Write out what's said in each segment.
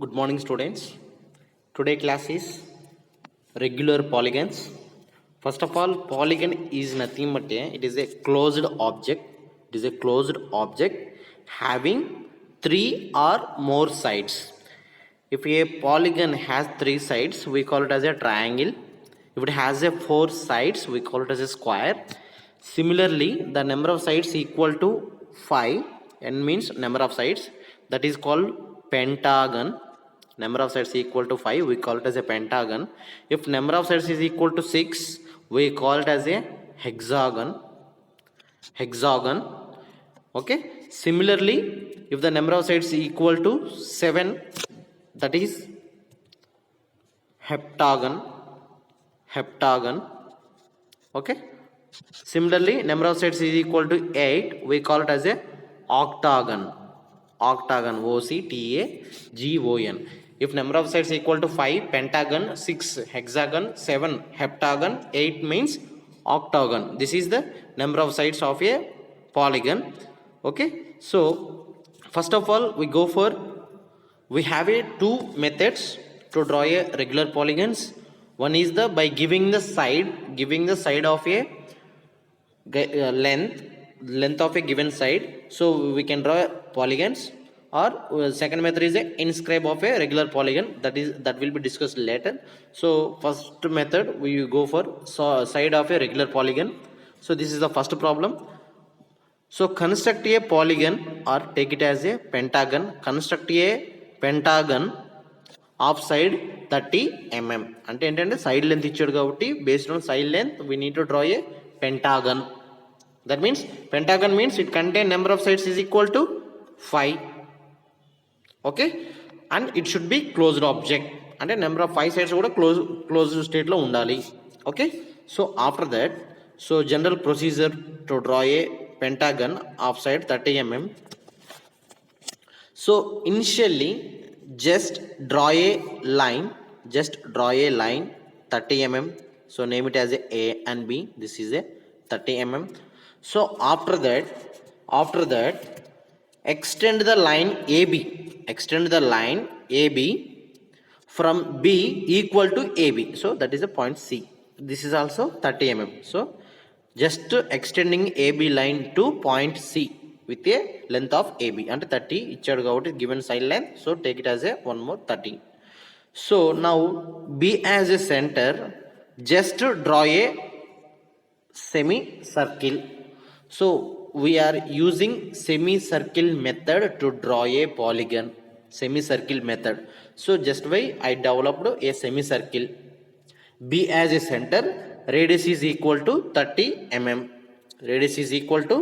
Good morning, students. Today class is regular polygons. First of all, polygon is nothing but it is a closed object. It is a closed object having three or more sides. If a polygon has three sides, we call it as a triangle. If it has a four sides, we call it as a square. Similarly, the number of sides equal to 5, n means number of sides, that is called pentagon. Number of sides equal to 5, we call it as a pentagon. If number of sides is equal to 6, we call it as a hexagon. Okay, similarly, if the number of sides is equal to 7, that is heptagon. Okay, similarly, number of sides is equal to 8, we call it as a octagon. Octagon. If number of sides equal to 5, pentagon, 6 hexagon, 7 heptagon, 8 means octagon. This is the number of sides of a polygon. Okay, so first of all, we have two methods to draw a regular polygons. One is the by giving the side of a length of a given side, so we can draw polygons. Or second method is a inscribe of a regular polygon, that will be discussed later. So first method, we go for side of a regular polygon. So this is the first problem. So construct a polygon, or take it as a pentagon. Construct a pentagon of side 30 mm. అంటే ఏంటంటే side length ఇచ్చాడు కాబట్టి based on side length we need to draw a pentagon. That means pentagon means it contain number of sides is equal to 5. Okay, and it should be closed object, అంటే number of 5 sides కూడా closed state లో ఉండాలి. Okay, so after that, so general procedure to draw a pentagon of side 30 mm. So initially, just draw a line 30 mm. So name it as a and B. This is a 30 mm. So after that, extend the line AB from B equal to AB. So that is a point C. This is also 30 mm. So just extending AB line to point C with a length of AB, and 30 ఇచ్చాడు కాబట్టి given side length, so take it as a one more 30. So now B as a center, just draw a semicircle. So we are using semicircle method to draw a polygon. Semicircle method. So just why I developed a semicircle. B as a center, radius is equal to 30 mm. Radius is equal to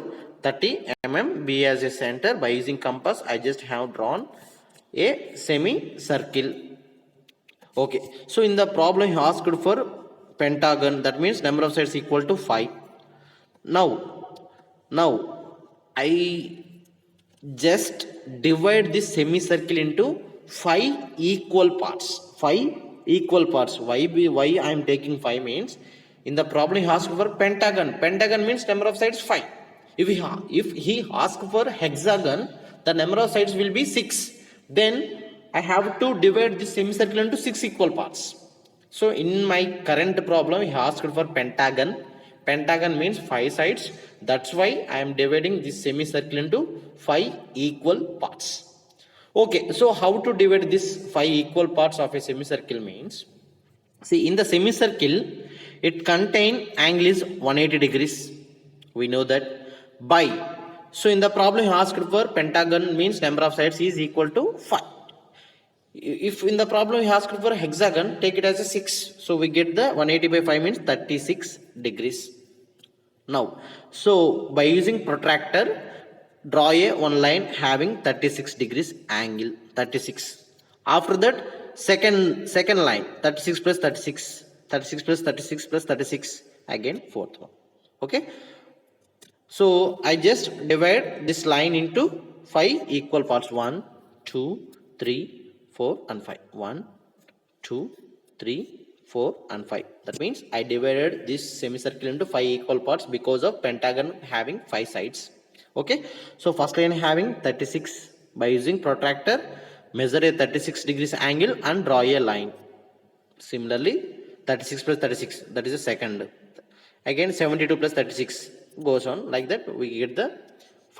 30 mm. B as a center. By using compass, I just have drawn a semicircle. Okay, so in the problem he asked for pentagon, that means number of sides equal to 5. Now I just divide this semicircle into 5 equal parts. Why I am taking 5 means, in the problem he asked for pentagon means number of sides 5. If he asked for hexagon, the number of sides will be 6. Then I have to divide this semicircle into 6 equal parts. So in my current problem, he asked for pentagon. Pentagon means 5 sides. That's why I am dividing this semicircle into 5 equal parts. Okay, so how to divide this 5 equal parts of a semicircle means, see, in the semicircle, it contain angle is 180 degrees. We know that by. So in the problem he asked for pentagon means number of sides is equal to 5. If in the problem he asked for hexagon, take it as a 6. So we get the 180 by 5 means 36 degrees. Now, so by using protractor, draw a one line having 36 degrees angle. 36. After that, second line 36 plus 36, 36 plus 36 plus 36, again fourth one. Okay, so I just divide this line into 5 equal parts. 1, 2, 3, 4 and 5. 1, 2, 3, 4 and 5. That means I divided this semicircle into 5 equal parts because of pentagon having 5 sides. Okay, so first line having 36, by using protractor measure a 36 degrees angle and draw a line. Similarly, 36 plus 36, that is the second. Again 72 plus 36 goes on like that. We get the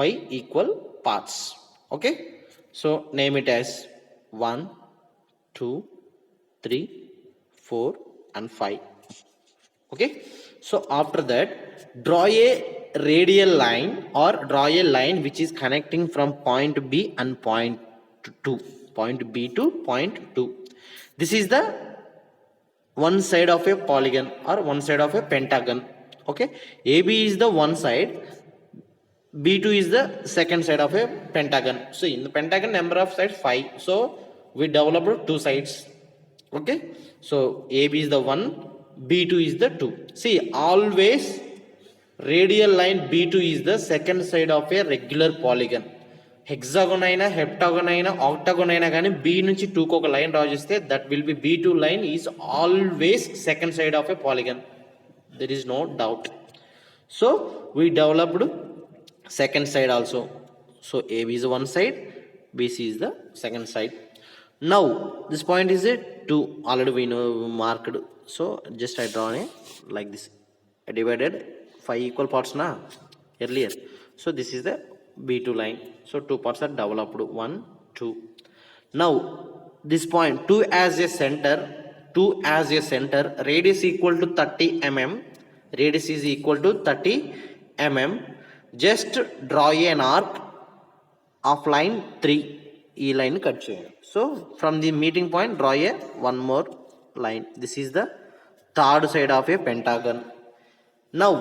5 equal parts. Okay, so name it as 1, 2, 3, 4 and 5. Okay, so after that, draw a radial line or draw a line which is connecting from point B and point 2, point B to point 2. This is the one side of a polygon or one side of a pentagon. Okay, AB is the one side, B2 is the second side of a pentagon. So in the pentagon, number of sides 5, so we developed two sides. Okay, so AB is the 1, B2 is the 2. See, always radial line B2 is the second side of a regular polygon. హెక్సాగోన్ అయినా హెప్టాగోన్ అయినా ఆక్టాగోన్ అయినా కానీ B నుంచి 2కి ఒక line draw చేస్తే that will be B2 line is always second side of a polygon. There is no doubt. So we developed second side also. So AB is one side, BC is the second side. Now this point is a 2, already we know marked. So just I draw a like this. I divided 5 equal parts na earlier. So this is the B2 line. So 2 parts are developed, 1, 2. Now this point 2 as a center, 2 as a center, radius equal to 30 mm, radius is equal to 30 mm. Just draw an arc of line 3. E line cut చేయండి. So from the meeting point, draw a one more line. This is the third side of a pentagon. Now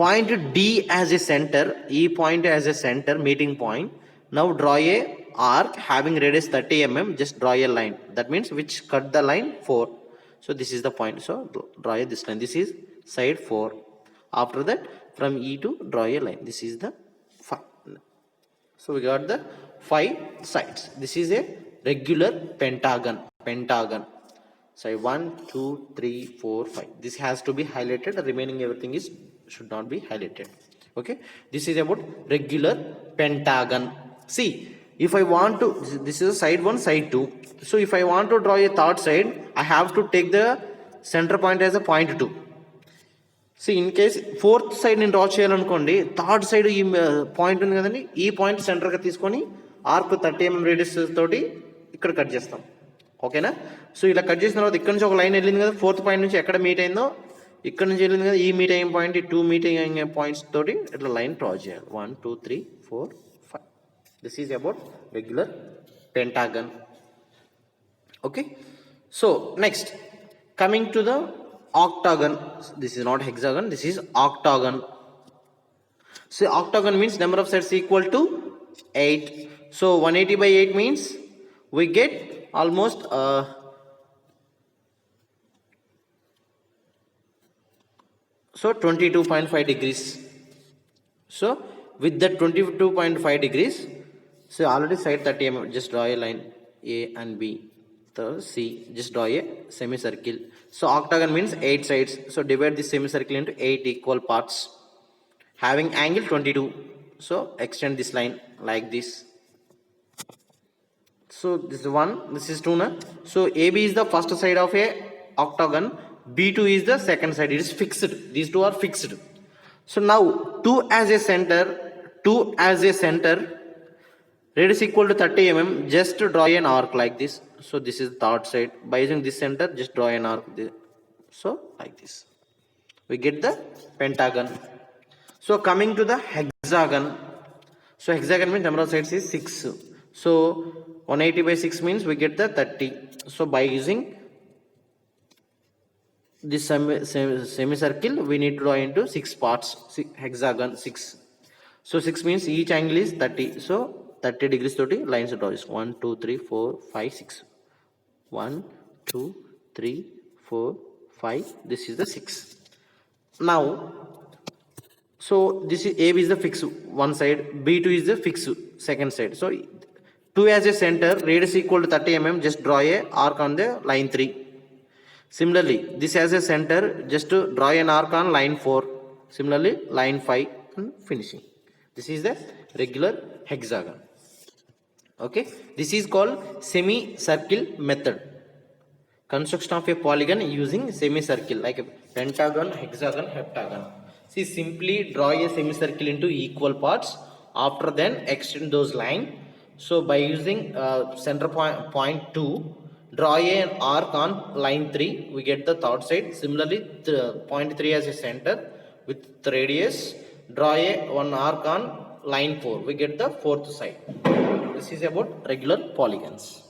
point D as a center, E point as a center, meeting point. Now draw a arc having radius 30 mm. Just draw a line. That means which cut the line 4. So this is the point. So draw this line. This is side 4. After that, from E to draw a line. This is the 5. So we got the 5 sides. This is a regular pentagon. Pentagon. So 1, 2, 3, 4, 5. This has to be highlighted. The remaining everything is should not be highlighted. Okay. This is about regular pentagon. See, if I want to, this is side 1, side 2. So if I want to draw a third side, I have to take the center point as a point 2. So in case fourth side నేను draw చేయాలనుకోండి, third side ఈ point ఉంది కదండి, ఈ point సెంటర్గా తీసుకొని arc 30 mm radius తోటి ఇక్కడ cut చేస్తాం. ఓకేనా? సో ఇలా కట్ చేసిన తర్వాత ఇక్కడ నుంచి ఒక లైన్ వెళ్ళింది కదా, ఫోర్త్ పాయింట్ నుంచి ఎక్కడ మీట్ అయిందో ఇక్కడ నుంచి వెళ్ళింది కదా, ఈ మీట్ అయిన పాయింట్, ఈ 2 మీట్ అయిన పాయింట్స్ తోటి ఇట్లా లైన్ డ్రా చేయాలి. 1, 2, 3, 4, 5. This is about regular pentagon. Okay, so next coming to the octagon. This is not hexagon, this is octagon. So octagon means number of sides equal to 8. So 180 by 8 means we get almost so 22.5 degrees. So with that 22.5 degrees, so already side 30 mm, just draw a line A and B. C, just draw a semicircle. So octagon means 8 sides. So divide this semicircle into 8 equal parts having angle 22. So extend this line like this. So this is 1, this is 2 na. So AB is the first side of a octagon, B2 is the second side. It is fixed. These two are fixed. So now 2 as a center, 2 as a center, radius equal to 30 mm, just draw an arc like this. So this is the third side. By using this center, just draw an arc. So like this, we get the pentagon. So coming to the hexagon. So hexagon means number of sides is 6. So 180 by 6 means we get the 30. So by using this semicircle, we need to draw into 6 parts. Hexagon 6. So 6 means each angle is 30. So 30 degrees 30 lines to draw is 1, 2, 3, 4, 5, 6. 1, 2, 3, 4, 5. This is the 6. Now, so this is AB is the fixed one side, B2 is the fixed second side. So 2 as a center, radius equal to 30 mm, just draw a arc on the line 3. Similarly, this as a center, just to draw an arc on line 4. Similarly, line 5 and finishing. This is the regular hexagon. Okay, this is called semicircle method. Construction of a polygon using semicircle like a pentagon, hexagon, heptagon. See, simply draw a semicircle into equal parts. After then extend those line. So by using center point 2, draw an arc on line 3. We get the third side. Similarly, point 3 as a center with the radius. Draw one arc on line 4. We get the fourth side. This is about regular polygons.